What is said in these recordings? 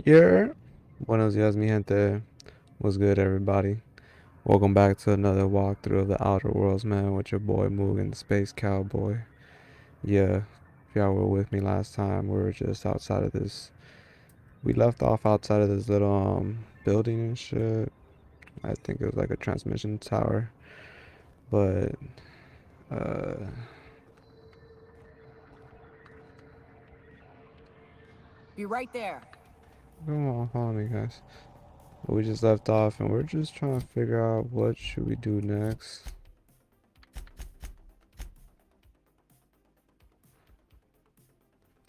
Yeah. Buenos dias, mi gente. What's good, everybody? Welcome back to another walkthrough of the Outer Worlds, man, with your boy Mugen, the Space Cowboy. Yeah, if y'all were with me last time, we were just outside of this. We left off outside of this little building and shit. I think it was like a transmission tower, but uh, Be right there. come on, follow me, guys. We just left off, and we're just trying to figure out what should we do next.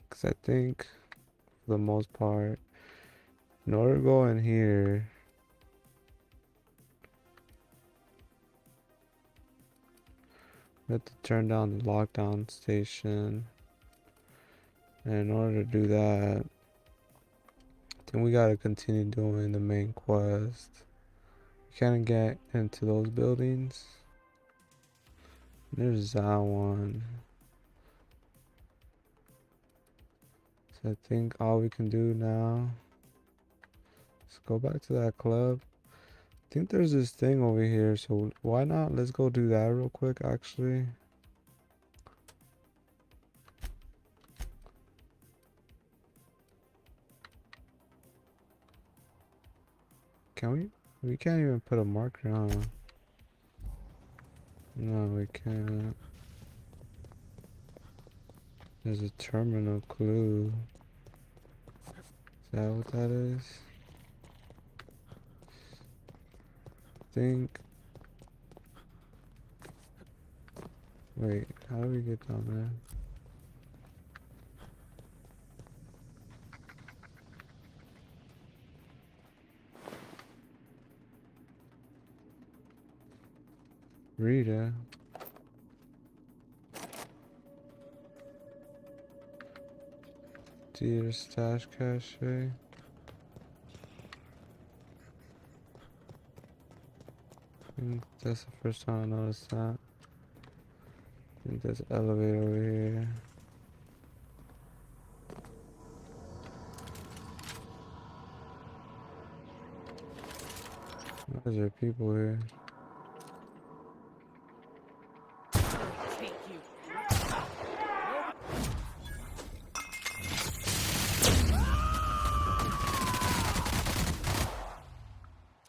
Cause I think, for the most part, in order to go in here, we have to turn down the lockdown station. And in order to do that, then we gotta continue doing the main quest. We can't get into those buildings. There's that one. So I think all we can do now is go back to that club. I think there's this thing over here, so why not? Let's go do that real quick, actually. Can we? We can't even put a marker on. No, we can't. There's a terminal clue. Is that what that is? Think. Wait, how do we get down there? Rita. Dear stash cache. I think that's the first time I noticed that. I think there's an elevator over here. Why is there people here? Take you.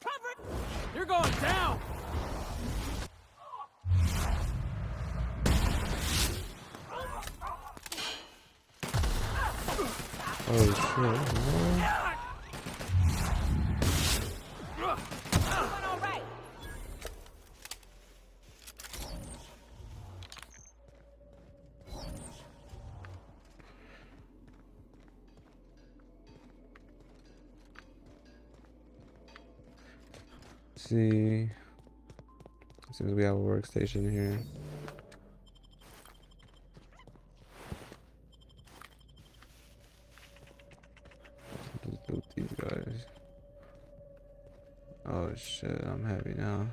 Cover it! You're going down! Oh shit, what? All right. See. Seems we have a workstation here. Let's loot these guys. Oh shit, I'm heavy now.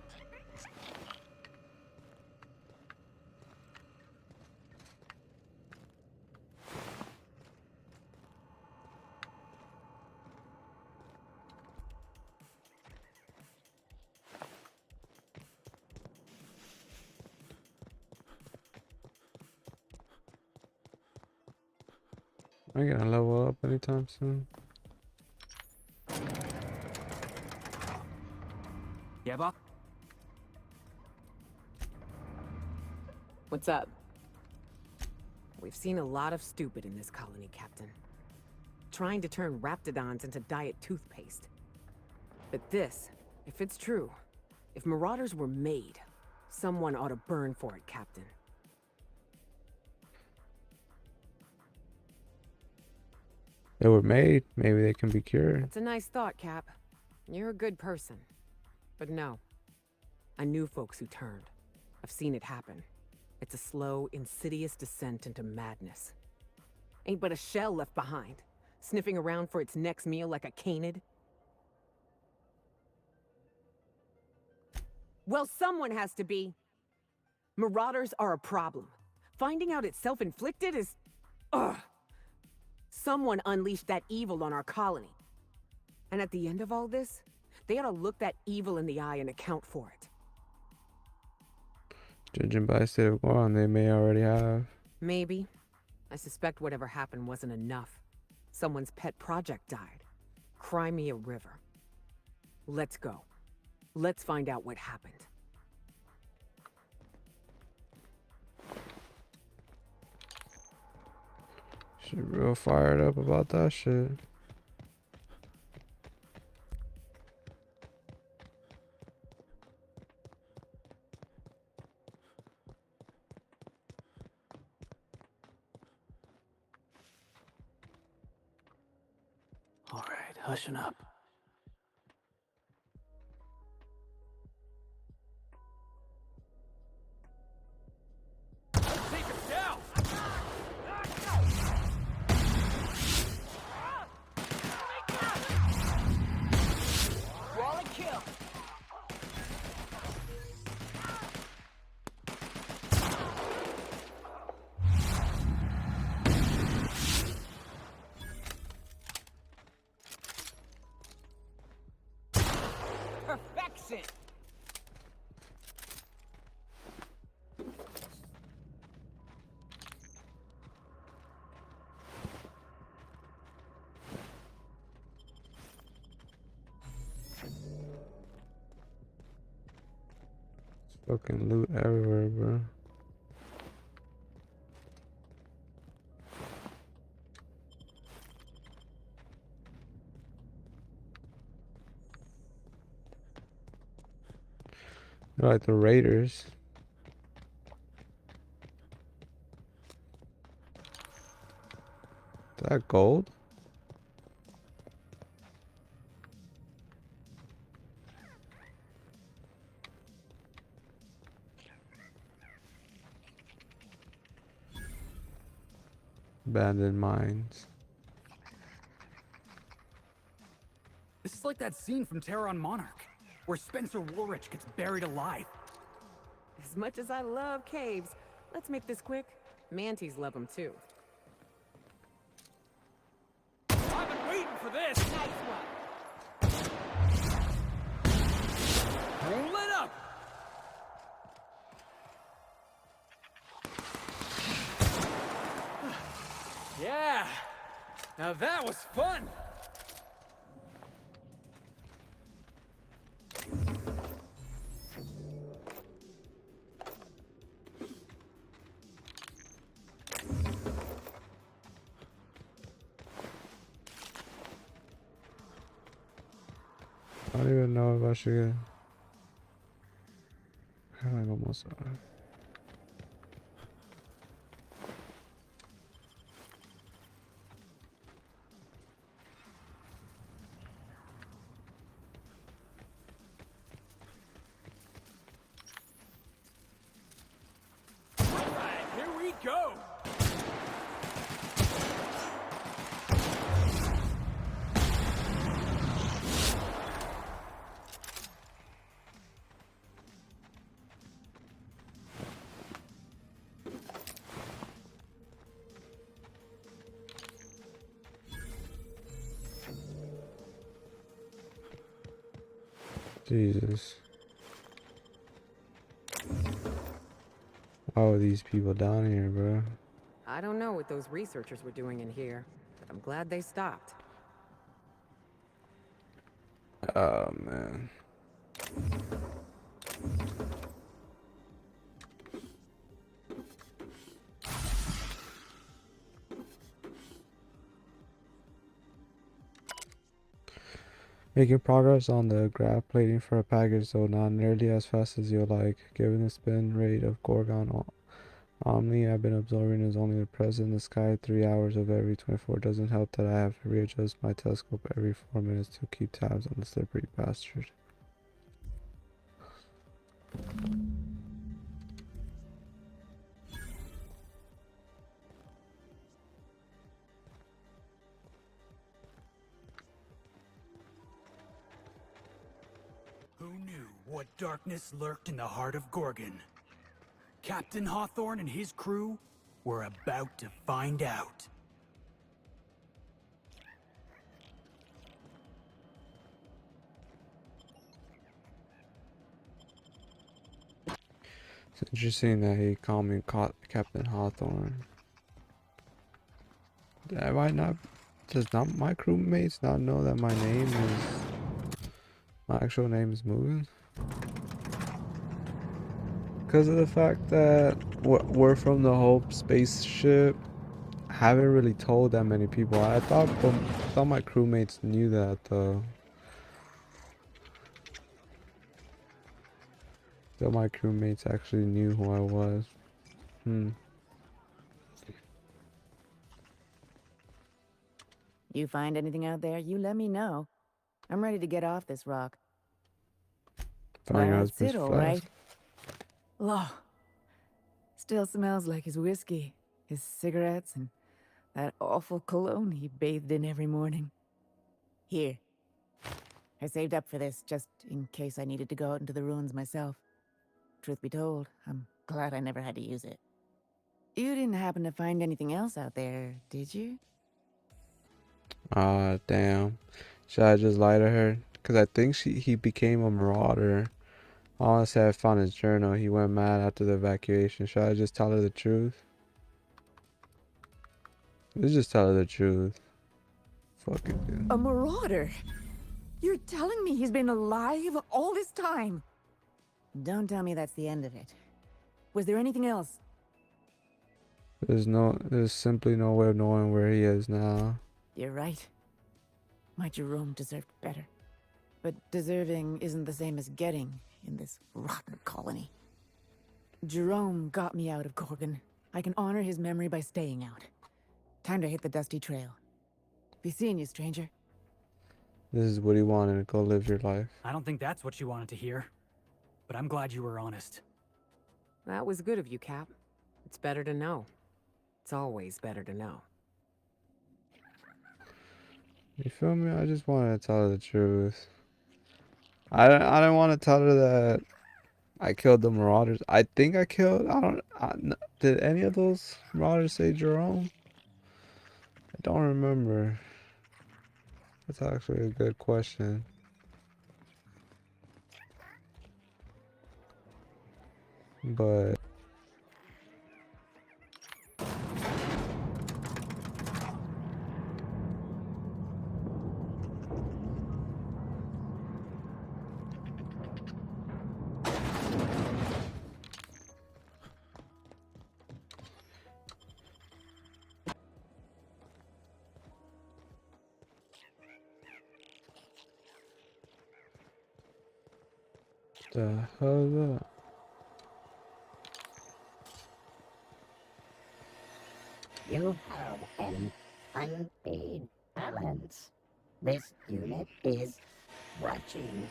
Am I gonna level up anytime soon? Yeah, Bob? What's up? We've seen a lot of stupid in this colony, Captain. Trying to turn raptidons into diet toothpaste. But this, if it's true, if marauders were made, someone ought to burn for it, Captain. They were made. Maybe they can be cured. It's a nice thought, Cap. You're a good person. But no. I knew folks who turned. I've seen it happen. It's a slow, insidious descent into madness. Ain't but a shell left behind, sniffing around for its next meal like a canid. Well, someone has to be. Marauders are a problem. Finding out it's self-inflicted is... Ugh! Someone unleashed that evil on our colony. And at the end of all this, they ought to look that evil in the eye and account for it. Judging by the state of Goron, they may already have. Maybe. I suspect whatever happened wasn't enough. Someone's pet project died. Crimea River. Let's go. Let's find out what happened. She's real fired up about that shit. All right, hushing up. Take him down! Wall kill! Perfection! Fucking loot everywhere, bro. They're like the Raiders. Is that gold? Abandoned mines. This is like that scene from Terra Monarch, where Spencer Woolrich gets buried alive. As much as I love caves, let's make this quick. Manties love them too. I've been waiting for this! Nice one! Roll it up! Yeah! Now that was fun! I don't even know if I should get. I'm like almost. Alright, here we go! Jesus. Why are these people down here, bro? I don't know what those researchers were doing in here, but I'm glad they stopped. Oh, man. Making progress on the graph plating for a package, though not nearly as fast as you'd like. Given the spin rate of Gorgon Omni I've been observing is only present in the sky 3 hours of every 24. Doesn't help that I have to readjust my telescope every 4 minutes to keep tabs on the slippery bastard. Who knew what darkness lurked in the heart of Gorgon? Captain Hawthorne and his crew were about to find out. It's interesting that he called me Captain Hawthorne. Have I not? Does not my crewmates not know that my actual name is Mugen? Because of the fact that we're from the Hope spaceship. I haven't really told that many people. I thought my crewmates knew that though. Thought my crewmates actually knew who I was. You find anything out there, you let me know. I'm ready to get off this rock. Found your That's husband's it, all flask. right. Law. Still smells like his whiskey, his cigarettes, and that awful cologne he bathed in every morning. Here. I saved up for this just in case I needed to go out into the ruins myself. Truth be told, I'm glad I never had to use it. You didn't happen to find anything else out there, did you? Ah, damn. Should I just lie to her? Because I think he became a marauder. I want to say I found his journal. He went mad after the evacuation. Should I just tell her the truth? Let's just tell her the truth. Fuck it, dude. A marauder? You're telling me he's been alive all this time? Don't tell me that's the end of it. Was there anything else? There's simply no way of knowing where he is now. You're right. My Jerome deserved better. But deserving isn't the same as getting in this rotten colony. Jerome got me out of Gorgon. I can honor his memory by staying out. Time to hit the dusty trail. Be seeing you, stranger. This is what he wanted. Go live your life. I don't think that's what you wanted to hear. But I'm glad you were honest. That was good of you, Cap. It's better to know. It's always better to know. You feel me? I just wanted to tell her the truth. I don't want to tell her that I killed the marauders. I think I killed. Did any of those marauders say Jerome? I don't remember. That's actually a good question. But the hell is that? You have an unpaid balance. This unit is watching.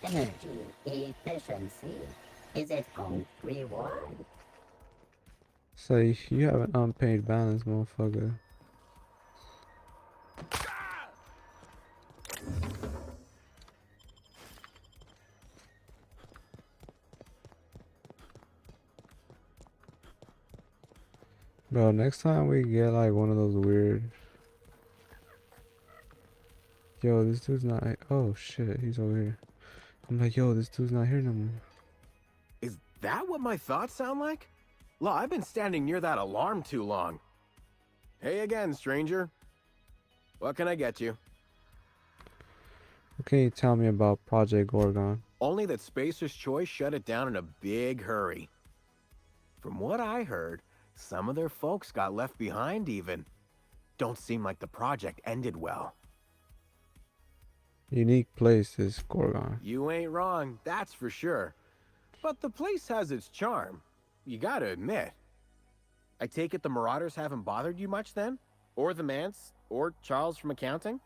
Energy efficiency is its own reward. So you have an unpaid balance, motherfucker. Bro, next time we get like one of those weird. Yo, this dude's not. Oh shit, he's over here. I'm like, yo, this dude's not here no more. Is that what my thoughts sound like? Law, I've been standing near that alarm too long. Hey again, stranger. What can I get you? What can you tell me about Project Gorgon? Only that Spacer's Choice shut it down in a big hurry. From what I heard, some of their folks got left behind even. Don't seem like the project ended well. Unique place is Gorgon. You ain't wrong, that's for sure. But the place has its charm. You gotta admit. I take it the Marauders haven't bothered you much then? Or the Mance? Or Charles from accounting?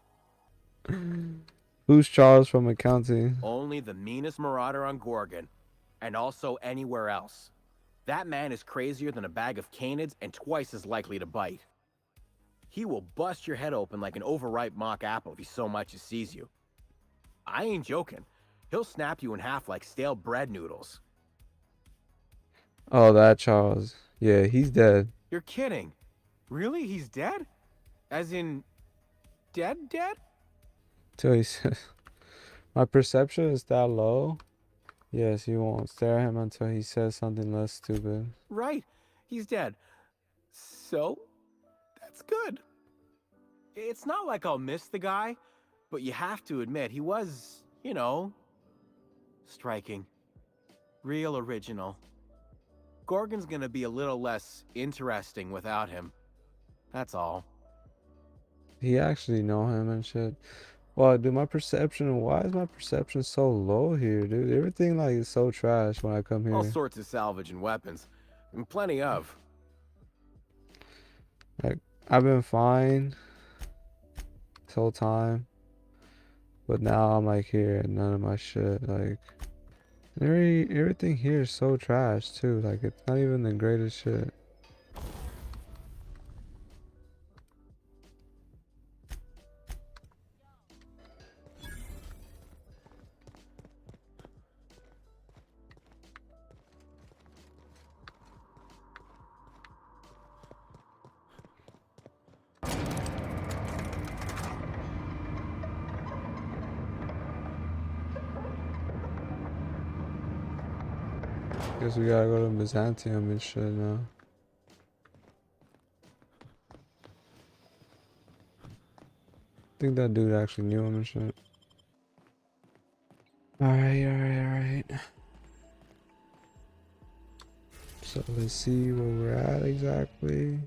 Who's Charles from accounting? Only the meanest Marauder on Gorgon. And also anywhere else. That man is crazier than a bag of canids and twice as likely to bite. He will bust your head open like an overripe mock apple if he so much as sees you. I ain't joking. He'll snap you in half like stale bread noodles. Oh, that Charles. Yeah, he's dead. You're kidding. Really? He's dead? As in... dead? Till he says, my perception is that low. Yes, you won't stare at him until he says something less stupid. Right. He's dead. So, that's good. It's not like I'll miss the guy, but you have to admit he was, striking. Real original. Gorgon's gonna be a little less interesting without him. That's all. He actually know him and shit. Wow, dude, my perception, why is my perception so low here, dude? Everything like is so trash when I come All here. sorts of salvage and weapons. And plenty of. Like, I've been fine this whole time, but now I'm like here and none of my shit, like, everything here is so trash too. Like, it's not even the greatest shit. Guess we gotta go to Byzantium and shit now. I think that dude actually knew him and shit. Alright. So let's see where we're at exactly.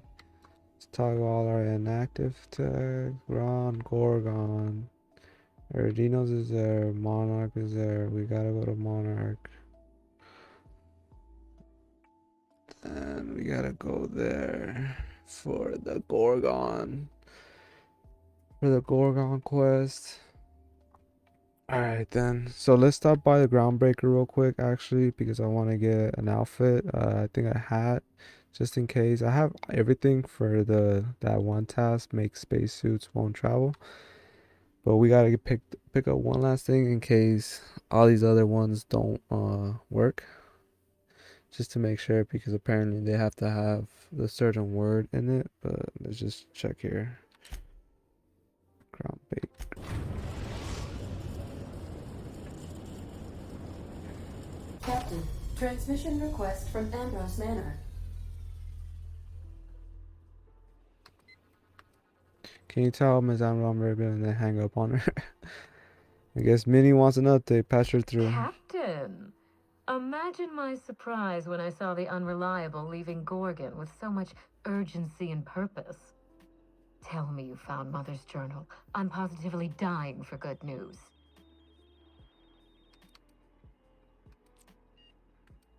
Let's toggle all our inactive tags. We're on Gorgon. Erdinos is there. Monarch is there. We gotta go to Monarch. And we gotta go there for the Gorgon. For the Gorgon quest. Alright then. So let's stop by the Groundbreaker real quick actually because I want to get an outfit. I think a hat just in case. I have everything for that one task, make spacesuits won't travel. But we gotta pick up one last thing in case all these other ones don't work. Just to make sure because apparently they have to have the certain word in it. But let's just check here. Groundbreaker. Captain, transmission request from Ambrose Manor. Can you tell Ms. Amram Ribbon and then hang up on her? I guess Minnie wants an update. Patch her through. Captain, imagine my surprise when I saw the Unreliable leaving Gorgon with so much urgency and purpose. Tell me you found Mother's journal. I'm positively dying for good news.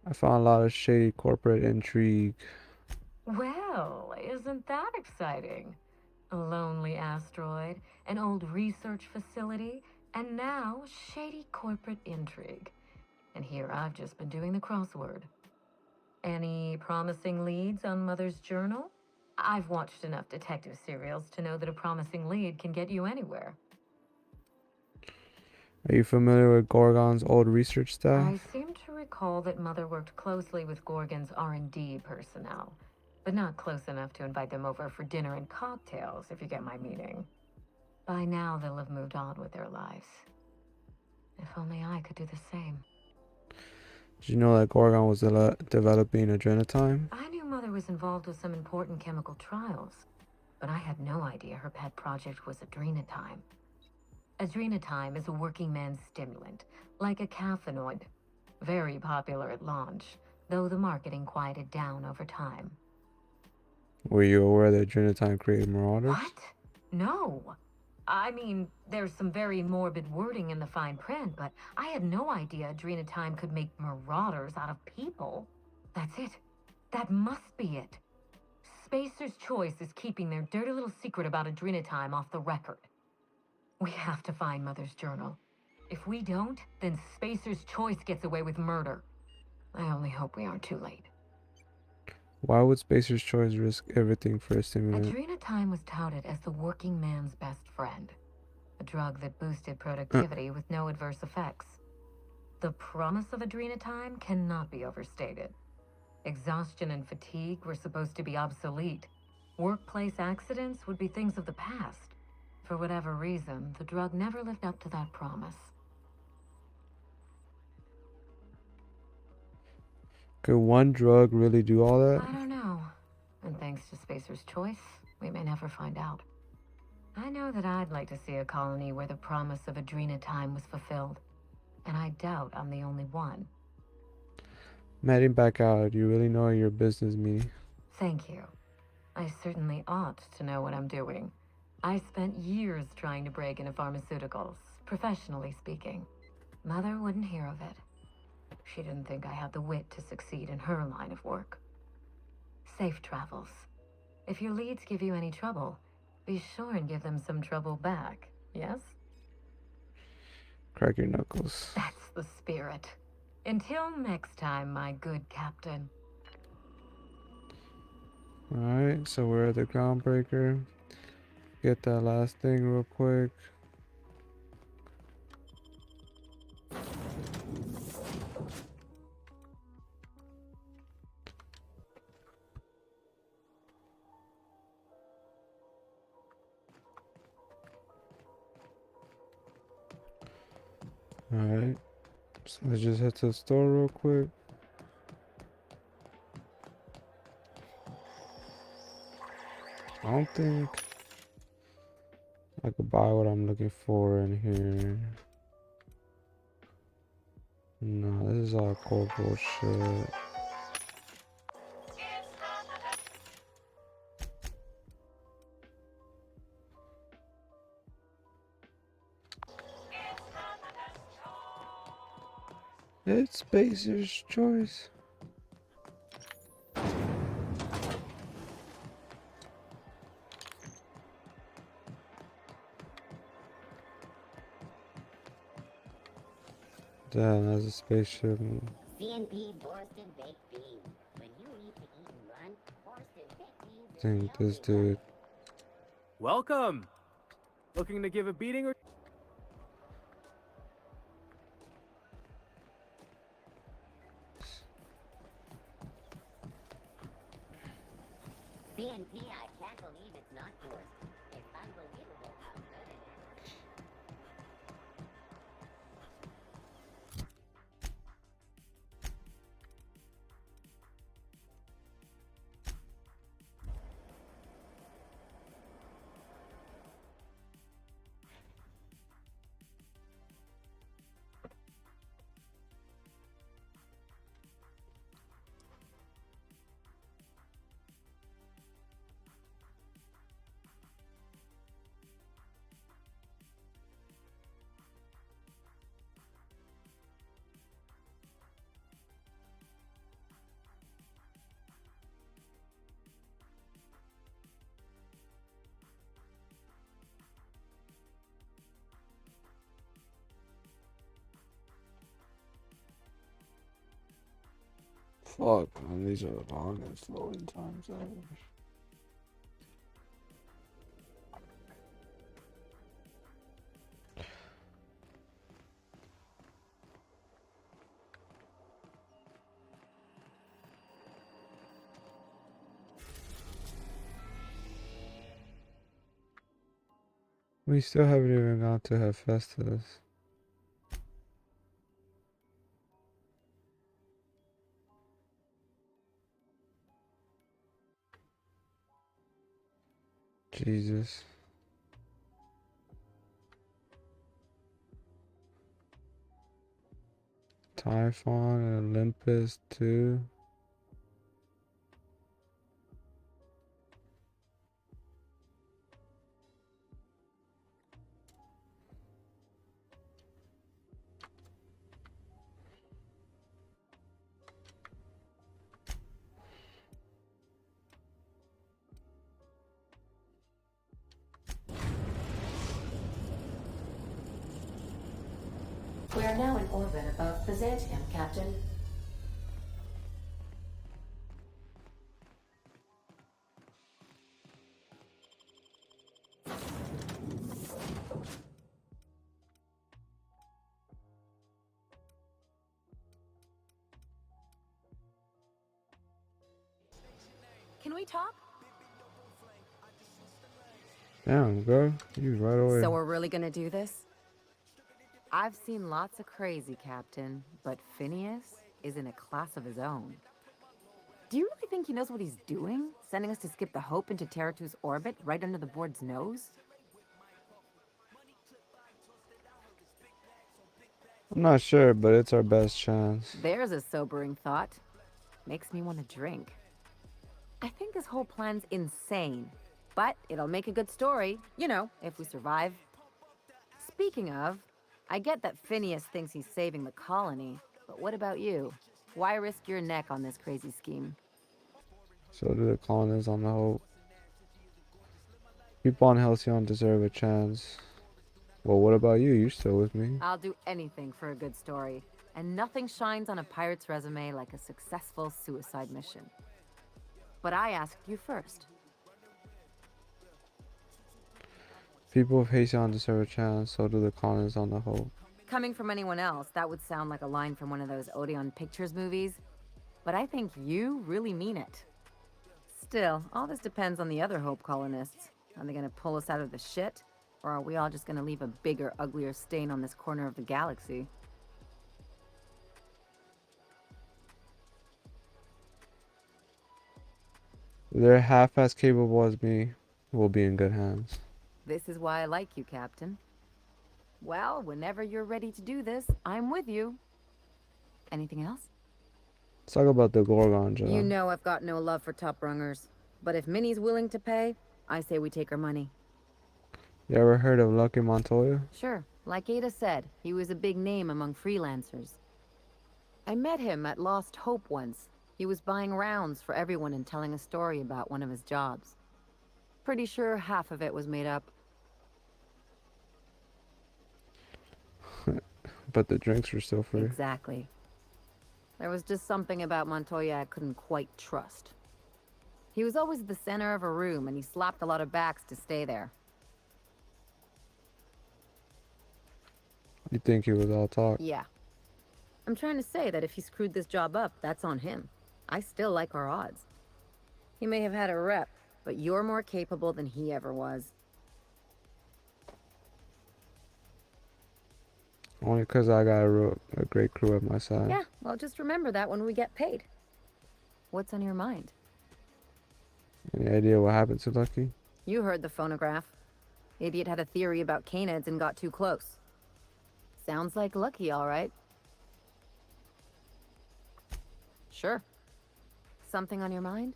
I found a lot of shady corporate intrigue. Well, isn't that exciting? A lonely asteroid, an old research facility, and now shady corporate intrigue. And here I've just been doing the crossword. Any promising leads on Mother's journal? I've watched enough detective serials to know that a promising lead can get you anywhere. Are you familiar with Gorgon's old research staff? I seem to recall that Mother worked closely with Gorgon's R&D personnel, but not close enough to invite them over for dinner and cocktails, if you get my meaning. By now, they'll have moved on with their lives. If only I could do the same. Did you know that Gorgon was developing adrenatime? I knew Mother was involved with some important chemical trials, but I had no idea her pet project was adrenatime. Adrenatime is a working man's stimulant, like a caffeinoid. Very popular at launch, though the marketing quieted down over time. Were you aware that adrenatime created marauders? What? No. I mean, there's some very morbid wording in the fine print, but I had no idea adrenatime could make marauders out of people. That's it. That must be it. Spacer's Choice is keeping their dirty little secret about adrenatime off the record. We have to find Mother's journal. If we don't, then Spacer's Choice gets away with murder. I only hope we aren't too late. Why would Spacer's Choice risk everything for a stimulant? Adrenatime was touted as the working man's best friend. A drug that boosted productivity with no adverse effects. The promise of adrenatime cannot be overstated. Exhaustion and fatigue were supposed to be obsolete. Workplace accidents would be things of the past. For whatever reason, the drug never lived up to that promise. Could one drug really do all that? I don't know. And thanks to Spacer's choice, we may never find out. I know that I'd like to see a colony where the promise of Adrena time was fulfilled. And I doubt I'm the only one. I'm heading back out. You really know your business, me. Thank you. I certainly ought to know what I'm doing. I spent years trying to break into pharmaceuticals, professionally speaking. Mother wouldn't hear of it. She didn't think I had the wit to succeed in her line of work. Safe travels. If your leads give you any trouble, be sure and give them some trouble back, yes? Crack your knuckles. That's the spirit. Until next time, my good captain. Alright, so we're at the groundbreaker. Get that last thing real quick. Alright, so let's just head to the store real quick. I don't think I could buy what I'm looking for in here. No, this is all cold bullshit. It's Spacer's choice. Damn, that's a spaceship. CNP Borsted Baked Beans. When you need to eat and run, Borsted Baked Beans I think this dude. Welcome. Looking to give a beating or? CNP, I can't believe it's not yours. It's unbelievable how good it is. Fuck, man, these are the longest loading times ever. We still haven't even gone to Hephaestus. Jesus. Typhon and Olympus too. We are now in orbit above Byzantium, Captain. Can we talk? Damn, girl, you right away. So we're really gonna do this? I've seen lots of crazy, Captain, but Phineas is in a class of his own. Do you really think he knows what he's doing? Sending us to skip the Hope into Terra-2's orbit right under the board's nose? I'm not sure, but it's our best chance. There's a sobering thought. Makes me want to drink. I think this whole plan's insane, but it'll make a good story, you know, if we survive. Speaking of, I get that Phineas thinks he's saving the colony, but what about you? Why risk your neck on this crazy scheme? So do the colonists on the Hope. People on Halcyon deserve a chance. Well, what about you? You're still with me. I'll do anything for a good story, and nothing shines on a pirate's resume like a successful suicide mission. But I asked you first. People of Halcyon deserve a chance. So do the colonists on the Hope. Coming from anyone else, that would sound like a line from one of those Odeon Pictures movies. But I think you really mean it. Still, all this depends on the other Hope colonists. Are they gonna pull us out of the shit? Or are we all just gonna leave a bigger, uglier stain on this corner of the galaxy? If they're half as capable as me, we'll be in good hands. This is why I like you, Captain. Well, whenever you're ready to do this, I'm with you. Anything else? Let's talk about the Gorgon, Joe. You know I've got no love for top rungers. But if Minnie's willing to pay, I say we take her money. You ever heard of Lucky Montoya? Sure. Like Ada said, he was a big name among freelancers. I met him at Lost Hope once. He was buying rounds for everyone and telling a story about one of his jobs. Pretty sure half of it was made up. But the drinks were still free. Exactly. There was just something about Montoya I couldn't quite trust. He was always the center of a room, and he slapped a lot of backs to stay there. You think he was all talk? Yeah. I'm trying to say that if he screwed this job up, that's on him. I still like our odds. He may have had a rep, but you're more capable than he ever was. Only because I got a great crew at my side. Yeah, well, just remember that when we get paid. What's on your mind? Any idea what happened to Lucky? You heard the phonograph. Idiot had a theory about canids and got too close. Sounds like Lucky, all right. Sure. Something on your mind?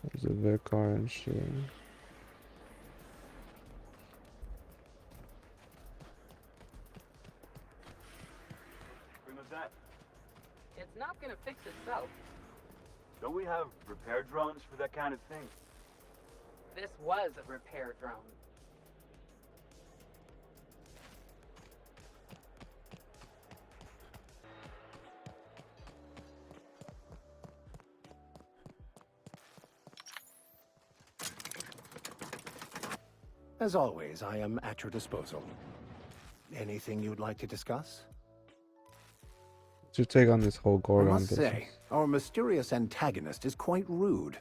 There's a Vicar and shit. It's not gonna fix itself. Don't we have repair drones for that kind of thing? This was a repair drone. As always, I am at your disposal. Anything you'd like to discuss? What's your take on this whole I Gorgon must business? say, our mysterious antagonist is quite rude.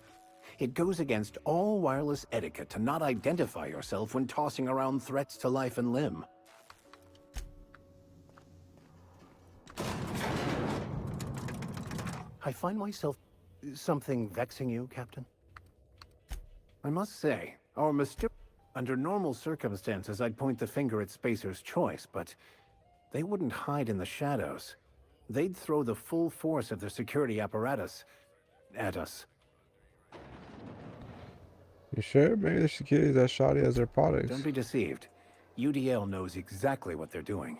It goes against all wireless etiquette to not identify yourself when tossing around threats to life and limb. I find myself... Something vexing you, Captain? I must say, our mysterious... Under normal circumstances, I'd point the finger at Spacer's Choice, but they wouldn't hide in the shadows. They'd throw the full force of their security apparatus at us. You sure? Maybe the security is as shoddy as their products. Don't be deceived. UDL knows exactly what they're doing.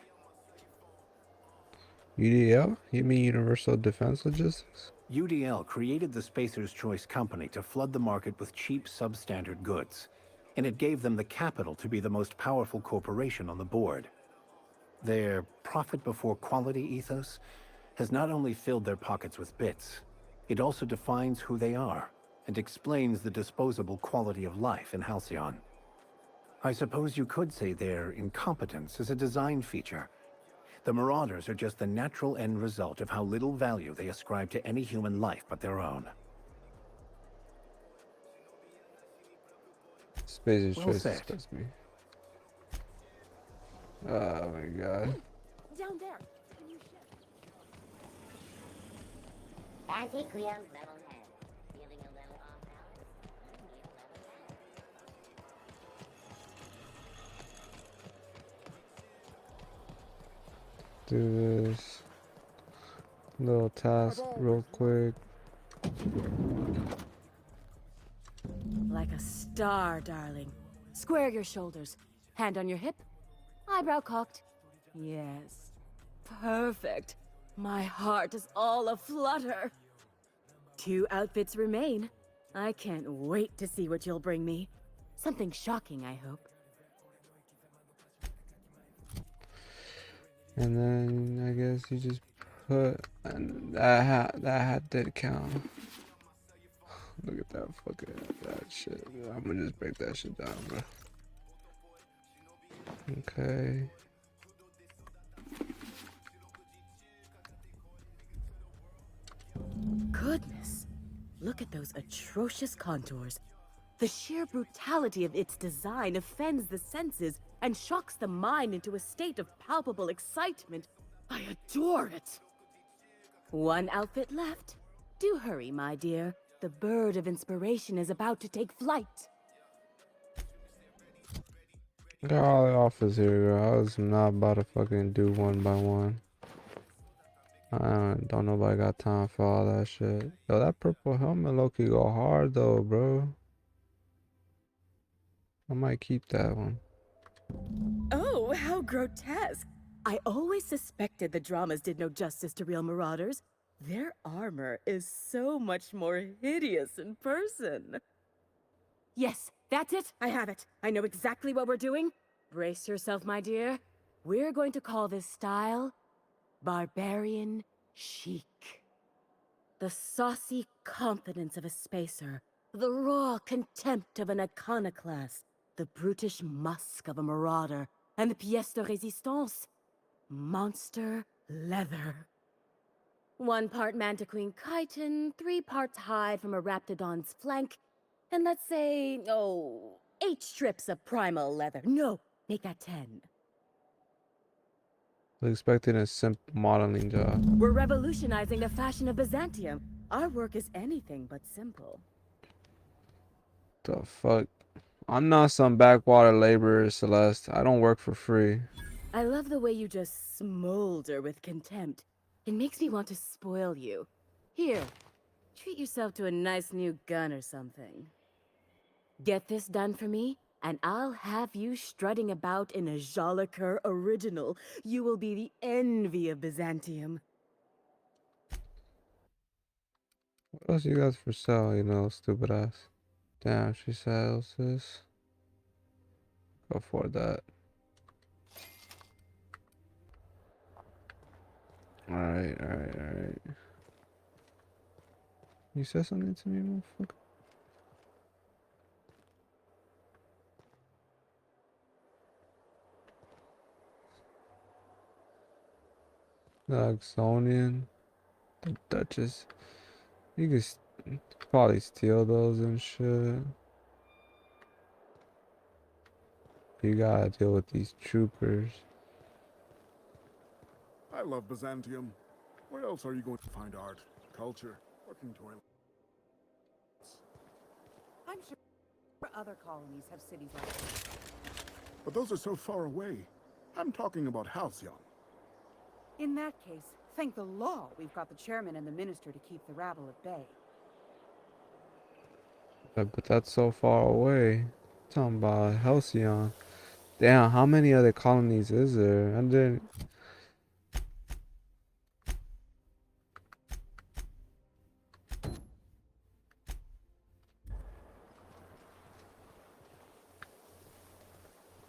UDL? You mean Universal Defense Logistics? UDL created the Spacer's Choice Company to flood the market with cheap, substandard goods, and it gave them the capital to be the most powerful corporation on the board. Their profit before quality ethos has not only filled their pockets with bits, it also defines who they are and explains the disposable quality of life in Halcyon. I suppose you could say their incompetence is a design feature. The Marauders are just the natural end result of how little value they ascribe to any human life but their own. Spacer's Well Choice said. disgusts me. Oh my god. Auntie Cleo's level head. Feeling a little off balance? Need a level head. Do this little task real quick. Like a star, darling. Square your shoulders. Hand on your hip. Eyebrow cocked. Yes. Perfect. My heart is all aflutter. 2 outfits remain. I can't wait to see what you'll bring me. Something shocking, I hope. And then I guess you just put that hat did count. Look at that fucking that shit. I'm gonna just break that shit down, bro. Okay. Goodness. Look at those atrocious contours. The sheer brutality of its design offends the senses and shocks the mind into a state of palpable excitement. I adore it. 1 outfit left. Do hurry, my dear. The bird of inspiration is about to take flight. Got all the offers here, girl. I was not about to fucking do one by one. I don't nobody got time for all that shit. Yo, that purple helmet low-key go hard though, bro. I might keep that one. Oh, how grotesque. I always suspected the dramas did no justice to real marauders. Their armor is so much more hideous in person. Yes, that's it. I have it. I know exactly what we're doing. Brace yourself, my dear. We're going to call this style Barbarian Chic. The saucy confidence of a spacer, the raw contempt of an iconoclast, the brutish musk of a marauder, and the pièce de résistance, monster leather. 1 part mantiquine chitin, 3 parts hide from a raptidon's flank, and let's say, 8 strips of primal leather. No, make that 10. I was expecting a simple modeling job. We're revolutionizing the fashion of Byzantium. Our work is anything but simple. The fuck? I'm not some backwater laborer, Celeste. I don't work for free. I love the way you just smolder with contempt. It makes me want to spoil you. Here, treat yourself to a nice new gun or something. Get this done for me, and I'll have you strutting about in a Jolicoeur original. You will be the envy of Byzantium. What else you got for sale, you know, stupid ass? Damn, she sells this. Go for that. Alright. You said something to me, motherfucker? The Oxonian, the Duchess. You could probably steal those and shit. You gotta deal with these troopers. I love Byzantium. Where else are you going to find art, culture, working toilets? I'm sure other colonies have cities like this. But those are so far away. I'm talking about Halcyon. In that case, thank the law we've got the chairman and the minister to keep the rabble at bay. But that's so far away. Talking about Halcyon. Damn, how many other colonies is there? And then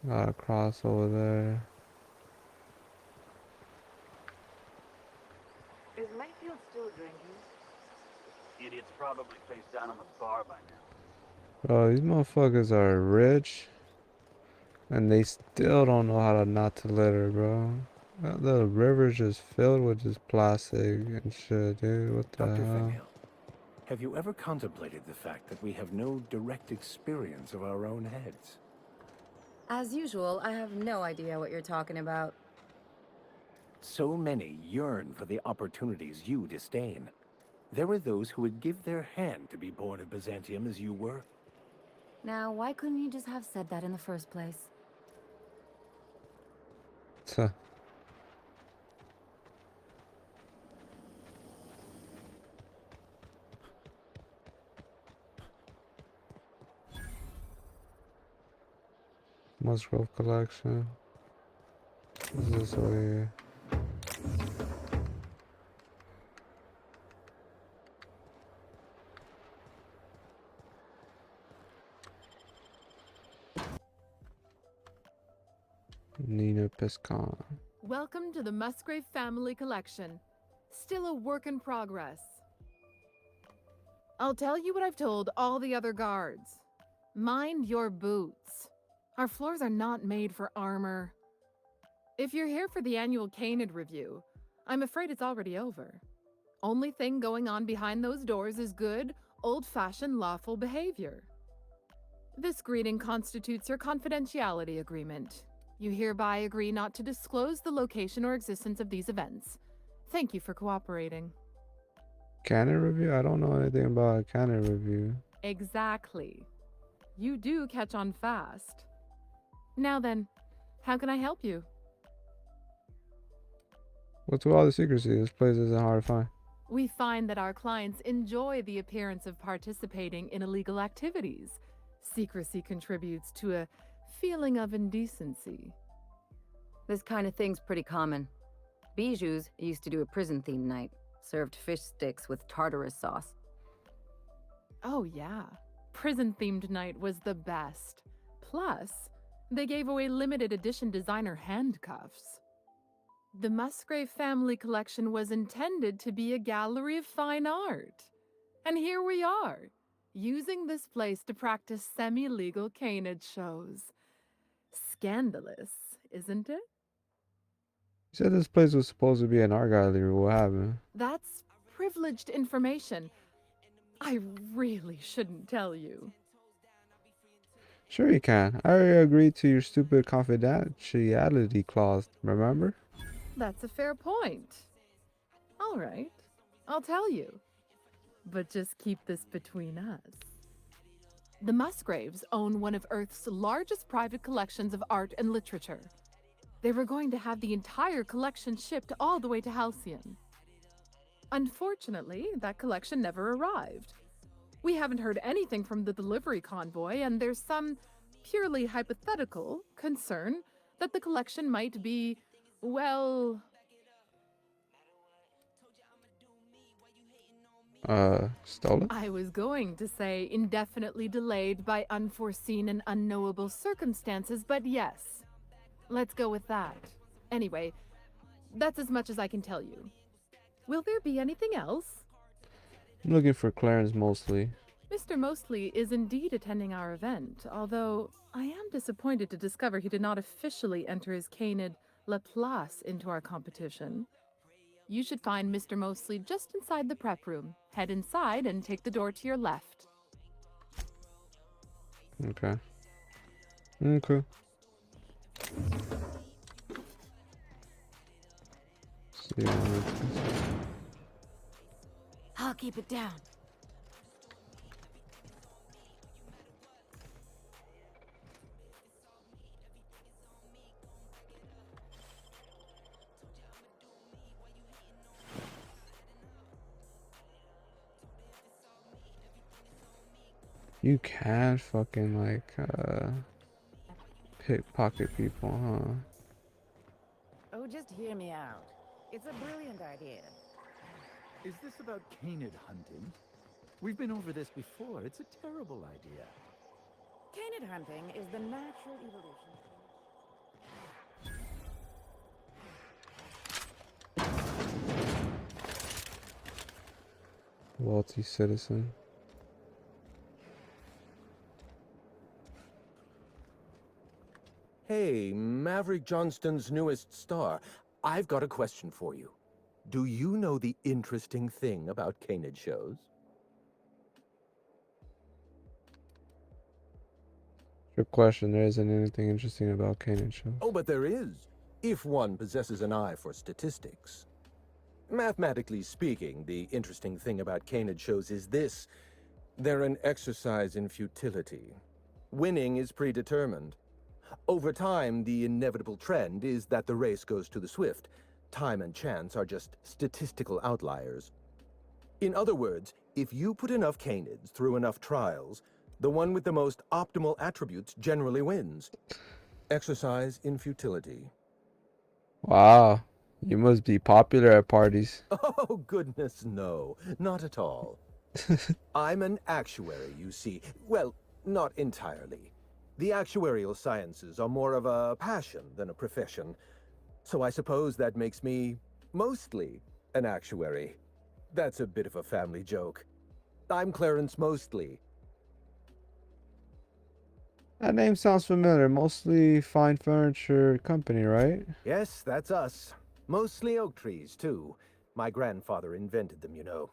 gotta cross over there. Is Mayfield still drinking? Idiot's probably face down on the bar by now. Bro, these motherfuckers are rich. And they still don't know how to not to litter, bro. The river's just filled with just plastic and shit, dude. What the Dr. hell? Fenhill, have you ever contemplated the fact that we have no direct experience of our own heads? As usual, I have no idea what you're talking about. So many yearn for the opportunities you disdain. There were those who would give their hand to be born of Byzantium as you were. Now, why couldn't you just have said that in the first place? Tuh. Musgrove collection. What's this over here? Nina Piscon. Welcome to the Musgrave Family Collection. Still a work in progress. I'll tell you what I've told all the other guards. Mind your boots. Our floors are not made for armor. If you're here for the annual Canid review, I'm afraid it's already over. Only thing going on behind those doors is good, old-fashioned lawful behavior. This greeting constitutes your confidentiality agreement. You hereby agree not to disclose the location or existence of these events. Thank you for cooperating. Canon review? I don't know anything about a canon review. Exactly. You do catch on fast. Now then, how can I help you? What's with all the secrecy? This place isn't hard to find. We find that our clients enjoy the appearance of participating in illegal activities. Secrecy contributes to a feeling of indecency. This kind of thing's pretty common. Bijou's used to do a prison-themed night. Served fish sticks with tartarus sauce. Oh yeah, prison-themed night was the best. Plus, they gave away limited edition designer handcuffs. The Musgrave Family Collection was intended to be a gallery of fine art. And here we are, using this place to practice semi-legal canid shows. Scandalous, isn't it? You said this place was supposed to be an art gallery. What happened? That's privileged information. I really shouldn't tell you. Sure you can. I already agreed to your stupid confidentiality clause, remember? That's a fair point. All right, I'll tell you. But just keep this between us. The Musgraves own one of Earth's largest private collections of art and literature. They were going to have the entire collection shipped all the way to Halcyon. Unfortunately, that collection never arrived. We haven't heard anything from the delivery convoy, and there's some purely hypothetical concern that the collection might be, well... Stolen? I was going to say indefinitely delayed by unforeseen and unknowable circumstances, but yes. Let's go with that. Anyway, that's as much as I can tell you. Will there be anything else? I'm looking for Clarence Mosley. Mr. Mosley is indeed attending our event, although I am disappointed to discover he did not officially enter his canid Laplace into our competition. You should find Mr. Mosley just inside the prep room. Head inside and take the door to your left. Okay. Okay. See I'll keep it down. You can fucking like pickpocket people, huh? Oh, just hear me out. It's a brilliant idea. Is this about canid hunting? We've been over this before. It's a terrible idea. Canid hunting is the natural evolution. Wealthy citizen. Hey, Maverick Johnston's newest star. I've got a question for you. Do you know the interesting thing about canid shows? Your question, there isn't anything interesting about Canaan shows. Oh, but there is, if one possesses an eye for statistics. Mathematically speaking, the interesting thing about Canid shows is this. They're an exercise in futility. Winning is predetermined. Over time, the inevitable trend is that the race goes to the swift. Time and chance are just statistical outliers. In other words, if you put enough Canids through enough trials, the one with the most optimal attributes generally wins. Exercise in futility. Wow, you must be popular at parties. Oh, goodness, no. Not at all. I'm an actuary, you see. Well, not entirely. The actuarial sciences are more of a passion than a profession. So I suppose that makes me mostly an actuary. That's a bit of a family joke. I'm Clarence Mostly. That name sounds familiar. Mostly fine furniture company, right? Yes, that's us. Mostly oak trees, too. My grandfather invented them, you know.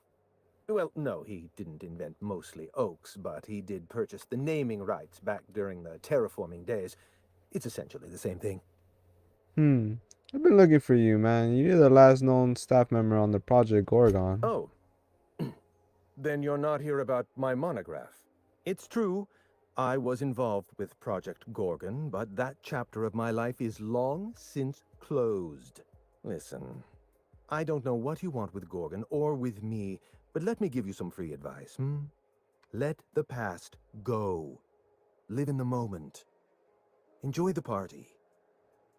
Well, no, he didn't invent mostly oaks, but he did purchase the naming rights back during the terraforming days. It's essentially the same thing. I've been looking for you, man. You're the last known staff member on the Project Gorgon. Oh. Then you're not here about my monograph. It's true, I was involved with Project Gorgon, but that chapter of my life is long since closed. Listen, I don't know what you want with Gorgon or with me, but let me give you some free advice, Let the past go. Live in the moment. Enjoy the party.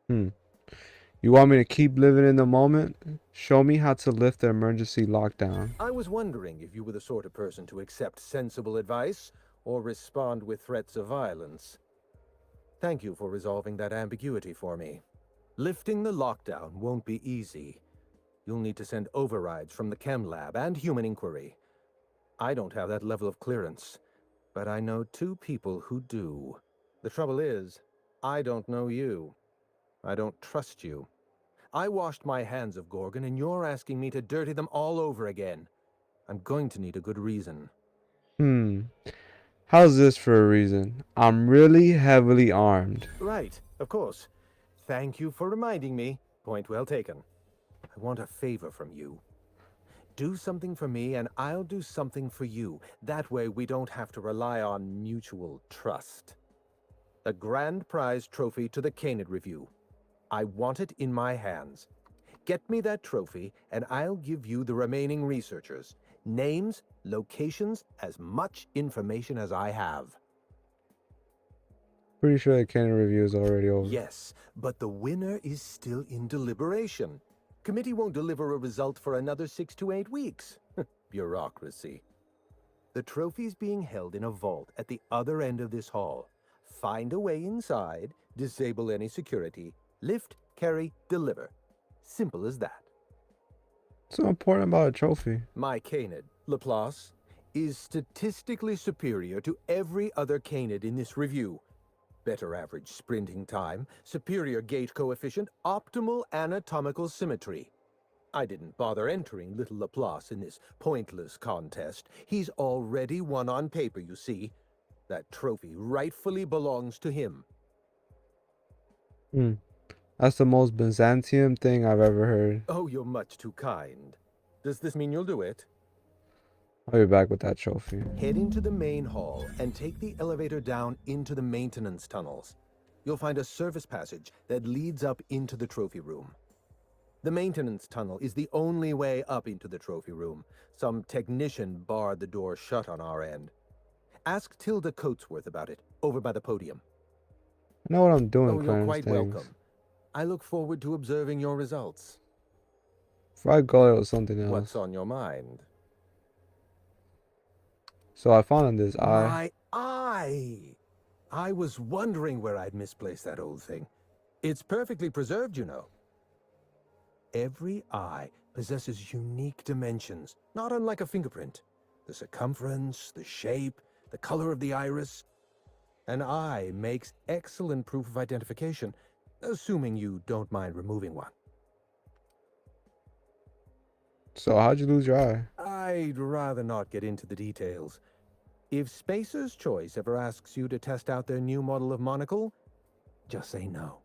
You want me to keep living in the moment? Show me how to lift the emergency lockdown. I was wondering if you were the sort of person to accept sensible advice or respond with threats of violence. Thank you for resolving that ambiguity for me. Lifting the lockdown won't be easy. You'll need to send overrides from the chem lab and human inquiry. I don't have that level of clearance, but I know 2 people who do. The trouble is, I don't know you. I don't trust you. I washed my hands of Gorgon, and you're asking me to dirty them all over again. I'm going to need a good reason. How's this for a reason? I'm really heavily armed. Right, of course. Thank you for reminding me. Point well taken. I want a favor from you. Do something for me, and I'll do something for you. That way we don't have to rely on mutual trust. The grand prize trophy to the Canid Review. I want it in my hands. Get me that trophy, and I'll give you the remaining researchers. Names, locations, as much information as I have. Pretty sure the Canon review is already over. Yes, but the winner is still in deliberation. Committee won't deliver a result for another 6 to 8 weeks. Bureaucracy. The trophy's being held in a vault at the other end of this hall. Find a way inside, disable any security, lift, carry, deliver. Simple as that. What's so important about a trophy? My Canid, Laplace, is statistically superior to every other Canid in this review. Better average sprinting time, superior gait coefficient, optimal anatomical symmetry. I didn't bother entering little Laplace in this pointless contest. He's already won on paper, you see. That trophy rightfully belongs to him. That's the most Byzantium thing I've ever heard. Oh, you're much too kind. Does this mean you'll do it? I'll be back with that trophy. Head into the main hall and take the elevator down into the maintenance tunnels. You'll find a service passage that leads up into the trophy room. The maintenance tunnel is the only way up into the trophy room. Some technician barred the door shut on our end. Ask Tilda Coatsworth about it, over by the podium. I know what I'm doing, Oh, you're Clarence. quite welcome. I look forward to observing your results. Before I go, there was something else. What's on your mind? So I found this eye. My eye! I was wondering where I'd misplaced that old thing. It's perfectly preserved, you know. Every eye possesses unique dimensions, not unlike a fingerprint. The circumference, the shape, the color of the iris. An eye makes excellent proof of identification, assuming you don't mind removing one. So how'd you lose your eye? I'd rather not get into the details. If Spacer's Choice ever asks you to test out their new model of monocle, just say no.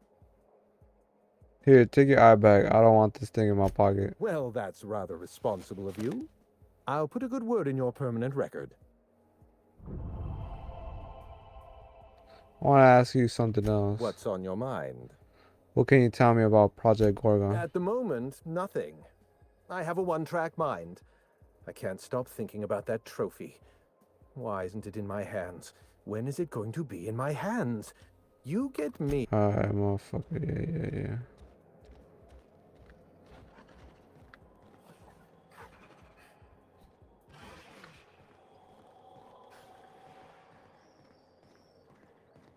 Here, take your eye back. I don't want this thing in my pocket. Well, that's rather responsible of you. I'll put a good word in your permanent record. I want to ask you something else. What's on your mind? What can you tell me about Project Gorgon? At the moment, nothing. I have a one-track mind. I can't stop thinking about that trophy. Why isn't it in my hands? When is it going to be in my hands? You get me. Alright, motherfucker. Yeah.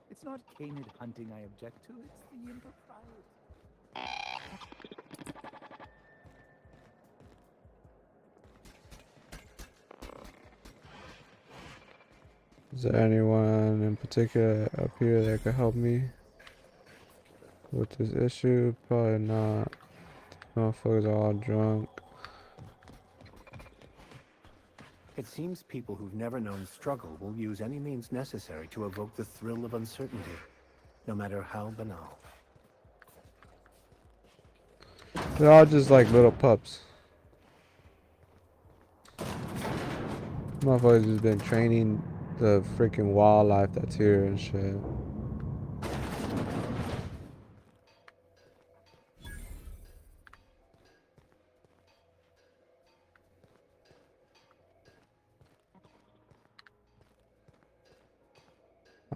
It's not canid hunting I object to, it's the impropriety. Is there anyone in particular up here that could help me with this issue? Probably not. Motherfuckers are all drunk. It seems people who've never known struggle will use any means necessary to evoke the thrill of uncertainty, no matter how banal. They're all just like little pups. Motherfuckers just been training the freaking wildlife that's here and shit.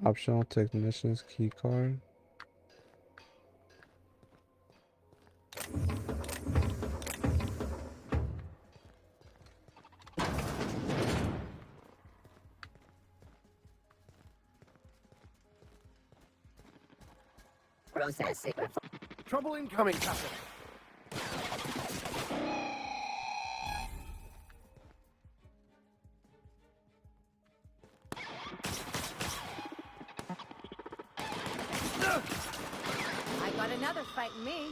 Optional technician's key card. Processing. Trouble incoming, Captain. I got another fighting me.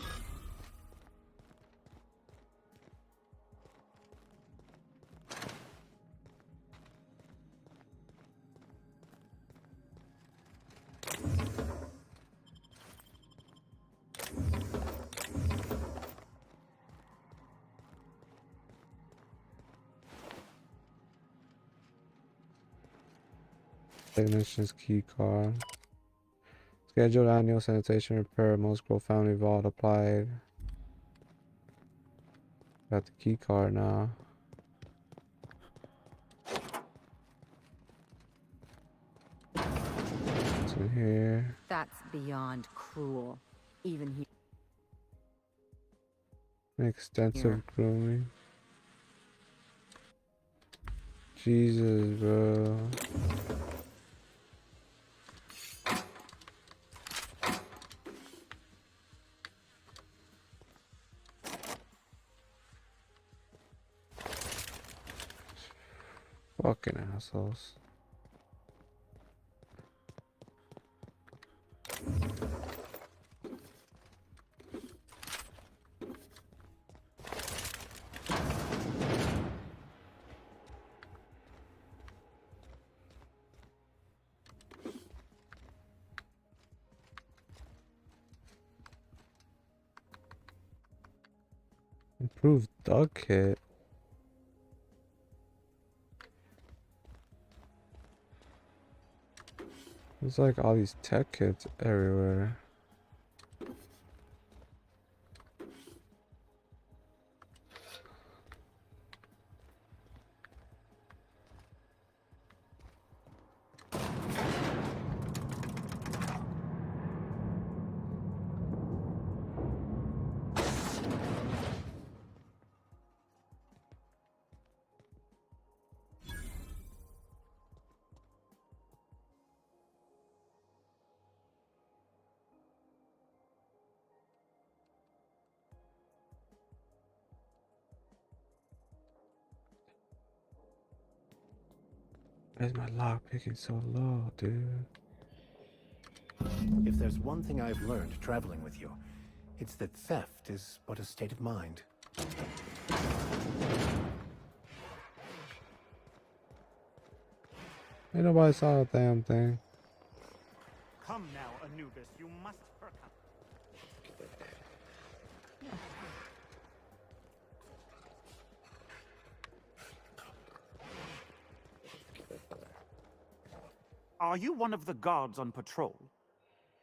Technician's key card. Scheduled annual sanitation repair. Most grow family vault applied. Got the key card now. What's in here? That's beyond cruel. Even here. Extensive grooming. Jesus, bro. Fucking assholes. Improved dog kit. There's like all these tech kits everywhere. Why is my lock picking so low, dude? If there's one thing I've learned traveling with you, it's that theft is but a state of mind. Ain't nobody saw a damn thing. Come now, Anubis, you must Are you one of the guards on patrol?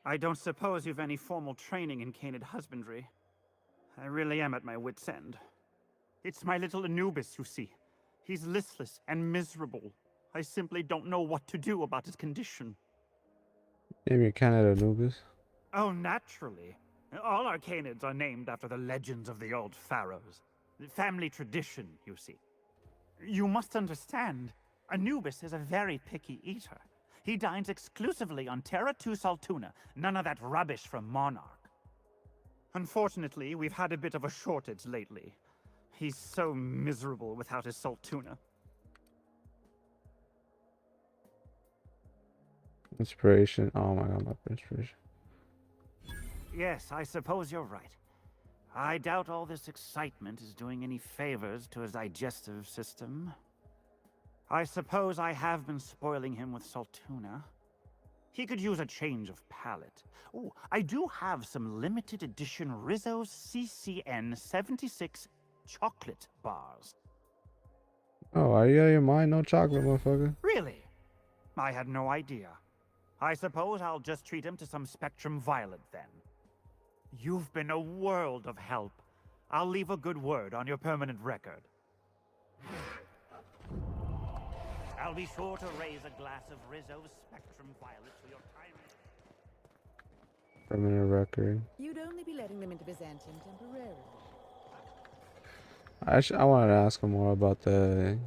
I don't suppose you've any formal training in canid husbandry. I really am at my wit's end. It's my little Anubis, you see. He's listless and miserable. I simply don't know what to do about his condition. Name your Canada Anubis. Oh, naturally. All our canids are named after the legends of the old pharaohs. Family tradition, you see. You must understand, Anubis is a very picky eater. He dines exclusively on Terra 2 salt tuna, none of that rubbish from Monarch. Unfortunately, we've had a bit of a shortage lately. He's so miserable without his salt tuna. Inspiration. Oh my god, my inspiration. Yes, I suppose you're right. I doubt all this excitement is doing any favors to his digestive system. I suppose I have been spoiling him with salt tuna. He could use a change of palate. Oh, I do have some limited edition Rizzo's CCN 76 chocolate bars. Oh, are you out of your mind? No chocolate, motherfucker. Really? I had no idea. I suppose I'll just treat him to some Spectrum Violet then. You've been a world of help. I'll leave a good word on your permanent record. I'll be sure to raise a glass of Rizzo's Spectrum Violet to your time. Permanent record. You'd only be letting them into Byzantium temporarily. I wanted to ask him more about the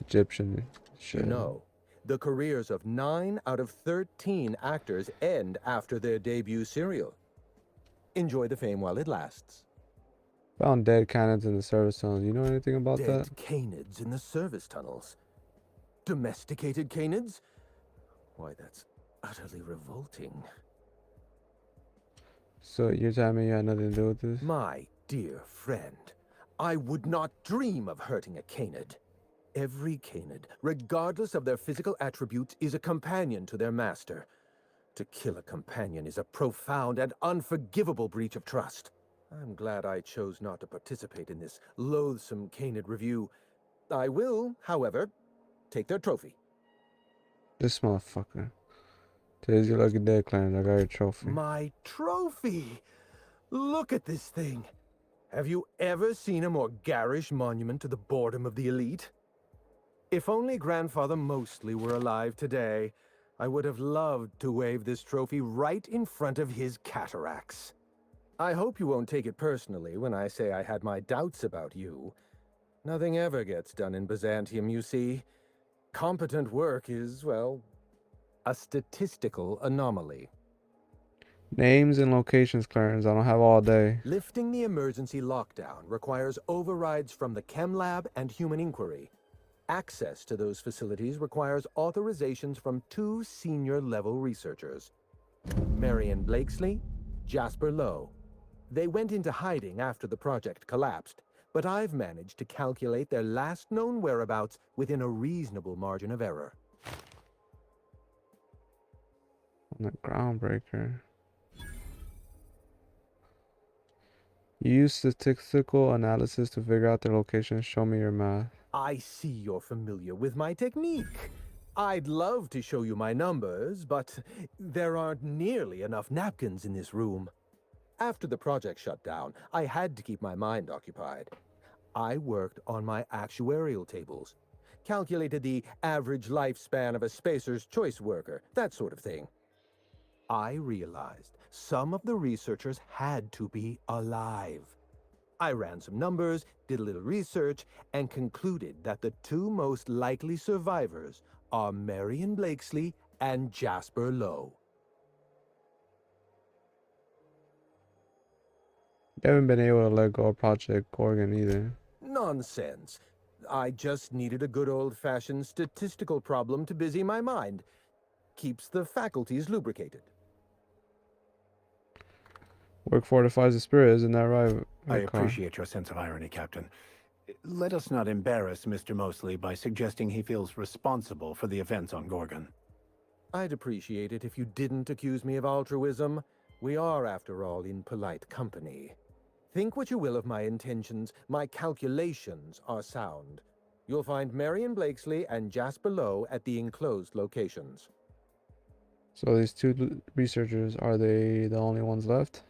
Egyptian shit. You know, the careers of 9 out of 13 actors end after their debut serial. Enjoy the fame while it lasts. Found dead canids in the service tunnels. You know anything about Dead that? canids in the service tunnels. Domesticated canids? Why, that's utterly revolting. So you're telling me you had nothing to do with this? My dear friend, I would not dream of hurting a canid. Every canid, regardless of their physical attributes, is a companion to their master. To kill a companion is a profound and unforgivable breach of trust. I'm glad I chose not to participate in this loathsome canid review. I will, however, take their trophy. This motherfucker. Today's your lucky day, Clarence. I got your trophy. My trophy! Look at this thing. Have you ever seen a more garish monument to the boredom of the elite? If only Grandfather Mostly were alive today, I would have loved to wave this trophy right in front of his cataracts. I hope you won't take it personally when I say I had my doubts about you. Nothing ever gets done in Byzantium, you see. Competent work is, well, a statistical anomaly. Names and locations, Clarence. I don't have all day. Lifting the emergency lockdown requires overrides from the Chem Lab and Human Inquiry. Access to those facilities requires authorizations from 2 senior-level researchers. Marion Blakesley, Jasper Lowe. They went into hiding after the project collapsed, but I've managed to calculate their last known whereabouts within a reasonable margin of error. On the groundbreaker. You use statistical analysis to figure out their location. Show me your math. I see you're familiar with my technique. I'd love to show you my numbers, but there aren't nearly enough napkins in this room. After the project shut down, I had to keep my mind occupied. I worked on my actuarial tables, calculated the average lifespan of a Spacer's Choice worker, that sort of thing. I realized some of the researchers had to be alive. I ran some numbers, did a little research, and concluded that the 2 most likely survivors are Marion Blakesley and Jasper Lowe. You haven't been able to let go of Project Gorgon either. Nonsense. I just needed a good old-fashioned statistical problem to busy my mind. Keeps the faculties lubricated. Work fortifies the spirit, isn't that right? I appreciate your sense of irony, Captain. Let us not embarrass Mr. Mosley by suggesting he feels responsible for the events on Gorgon. I'd appreciate it if you didn't accuse me of altruism. We are, after all, in polite company. Think what you will of my intentions, my calculations are sound. You'll find Marion Blakesley and Jasper Lowe at the enclosed locations. So these two researchers, are they the only ones left?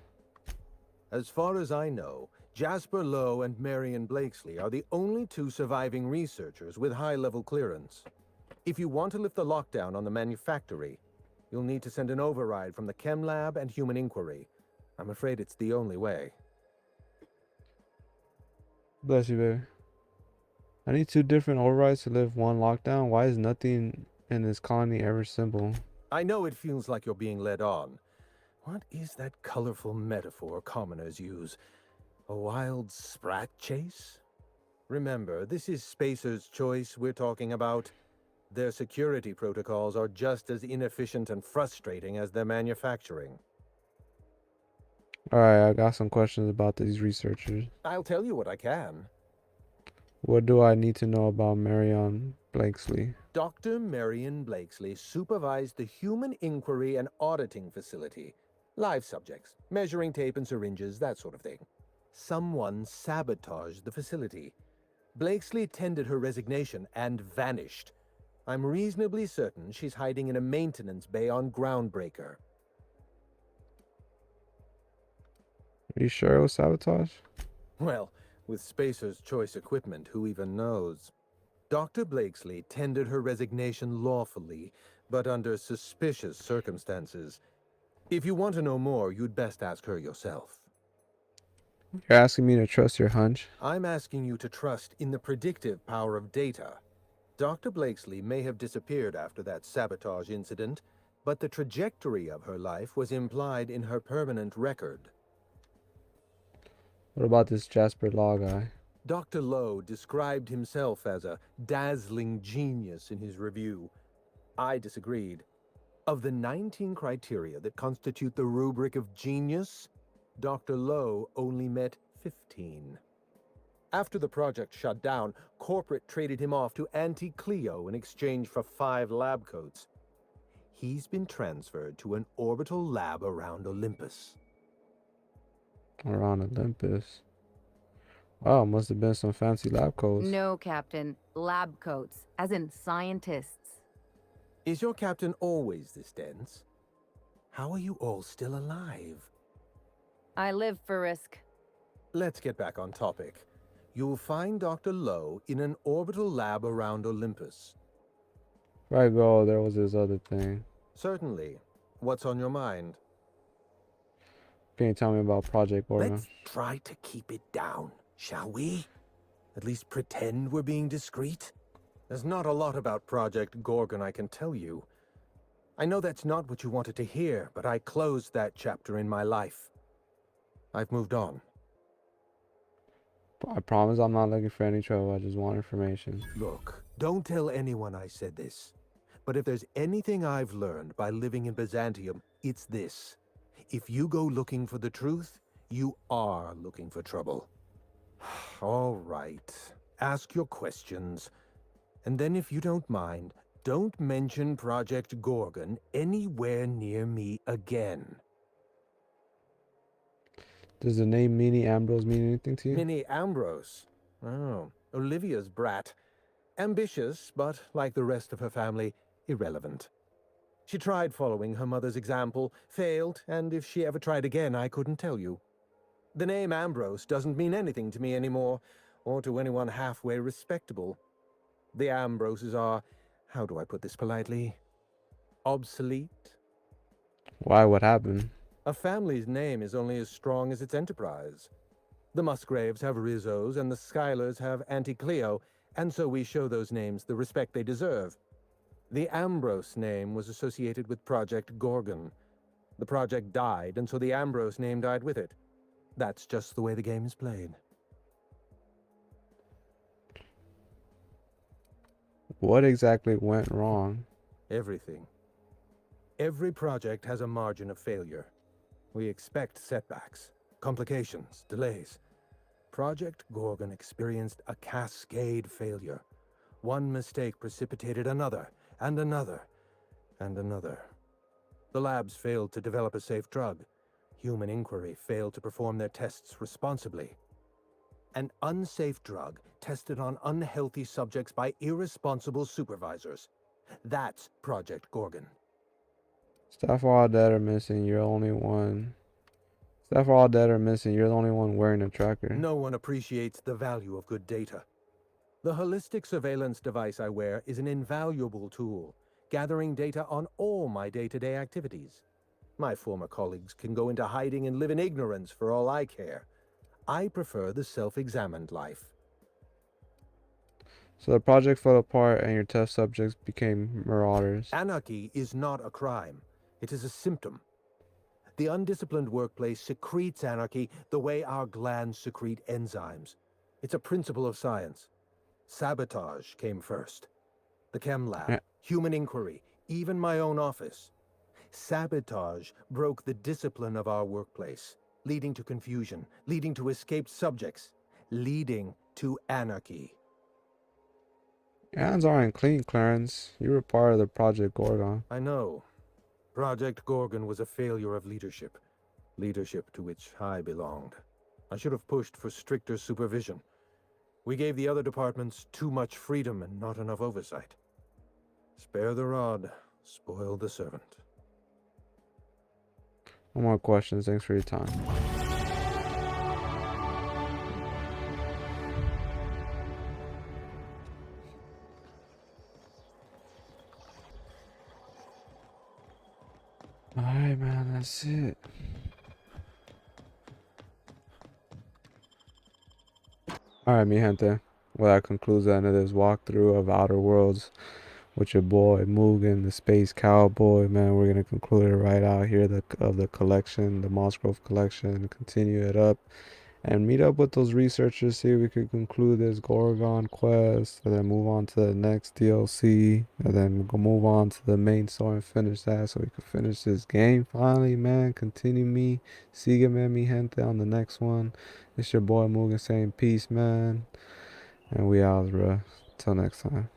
As far as I know, Jasper Lowe and Marion Blakesley are the only two surviving researchers with high-level clearance. If you want to lift the lockdown on the manufactory, you'll need to send an override from the Chem Lab and Human Inquiry. I'm afraid it's the only way. Bless you, baby. I need two different overrides to lift one lockdown. Why is nothing in this colony ever simple? I know it feels like you're being led on. What is that colorful metaphor commoners use? A wild sprat chase? Remember, this is Spacer's Choice we're talking about. Their security protocols are just as inefficient and frustrating as their manufacturing. Alright, I got some questions about these researchers. I'll tell you what I can. What do I need to know about Marion Blakesley? Dr. Marion Blakesley supervised the Human Inquiry and Auditing Facility. Live subjects, measuring tape and syringes, that sort of thing. Someone sabotaged the facility. Blakesley tendered her resignation and vanished. I'm reasonably certain she's hiding in a maintenance bay on Groundbreaker. Are you sure it was sabotage? Well, with Spacer's Choice equipment, who even knows? Dr. Blakesley tendered her resignation lawfully, but under suspicious circumstances. If you want to know more, you'd best ask her yourself. You're asking me to trust your hunch? I'm asking you to trust in the predictive power of data. Dr. Blakesley may have disappeared after that sabotage incident, but the trajectory of her life was implied in her permanent record. What about this Jasper Law guy? Dr. Lowe described himself as a dazzling genius in his review. I disagreed. Of the 19 criteria that constitute the rubric of genius, Dr. Lowe only met 15. After the project shut down, corporate traded him off to Anti-Cleo in exchange for 5 lab coats. He's been transferred to an orbital lab around Olympus. Around Olympus? Wow, must have been some fancy lab coats. No, Captain. Lab coats, as in scientists. Is your captain always this dense? How are you all still alive? I live for risk. Let's get back on topic. You'll find Dr. Lowe in an orbital lab around Olympus. Right, go. There was this other thing. Certainly. What's on your mind? Can you tell me about Project Gorgon? Let's try to keep it down, shall we? At least pretend we're being discreet. There's not a lot about Project Gorgon I can tell you. I know that's not what you wanted to hear, but I closed that chapter in my life. I've moved on. I promise I'm not looking for any trouble. I just want information. Look, don't tell anyone I said this. But if there's anything I've learned by living in Byzantium, it's this. If you go looking for the truth, you are looking for trouble. All right. Ask your questions. And then if you don't mind, don't mention Project Gorgon anywhere near me again. Does the name Minnie Ambrose mean anything to you? Minnie Ambrose? Oh, Olivia's brat. Ambitious, but like the rest of her family, irrelevant. She tried following her mother's example, failed, and if she ever tried again, I couldn't tell you. The name Ambrose doesn't mean anything to me anymore, or to anyone halfway respectable. The Ambroses are, how do I put this politely, obsolete. Why? What happened? A family's name is only as strong as its enterprise. The Musgraves have Rizzos, and the Schuyler's have Anti-Cleo, and so we show those names the respect they deserve. The Ambrose name was associated with Project Gorgon. The project died, and so the Ambrose name died with it. That's just the way the game is played. What exactly went wrong? Everything. Every project has a margin of failure. We expect setbacks, complications, delays. Project Gorgon experienced a cascade failure. One mistake precipitated another, and another, and another. The labs failed to develop a safe drug. Human Inquiry failed to perform their tests responsibly. An unsafe drug tested on unhealthy subjects by irresponsible supervisors. That's Project Gorgon. Staff are all dead or missing. You're the only one. Staff are all dead or missing. You're the only one wearing a tracker. No one appreciates the value of good data. The holistic surveillance device I wear is an invaluable tool, gathering data on all my day-to-day activities. My former colleagues can go into hiding and live in ignorance for all I care. I prefer the self-examined life. So the project fell apart and your test subjects became marauders. Anarchy is not a crime. It is a symptom. The undisciplined workplace secretes anarchy the way our glands secrete enzymes. It's a principle of science. Sabotage came first. The chem lab, Human Inquiry, even my own office. Sabotage broke the discipline of our workplace, leading to confusion, leading to escaped subjects, leading to anarchy. Your hands aren't clean, Clarence. You were part of the Project Gorgon. I know. Project Gorgon was a failure of leadership. Leadership to which I belonged. I should have pushed for stricter supervision. We gave the other departments too much freedom and not enough oversight. Spare the rod, spoil the servant. No more questions. Thanks for your time. Alright, man, that's it. Alright, mi gente. Well, that concludes the end of this walkthrough of Outer Worlds with your boy Mugen, the Space Cowboy. Man, we're going to conclude it right out here of the collection, the Moss Grove collection, continue it up. And meet up with those researchers, see if we could conclude this Gorgon quest, and then move on to the next DLC, and then go move on to the main story and finish that so we can finish this game finally, man. Continue me. Sígueme, mi gente, on the next one. It's your boy Mugen saying peace, man. And we out, bro. Till next time.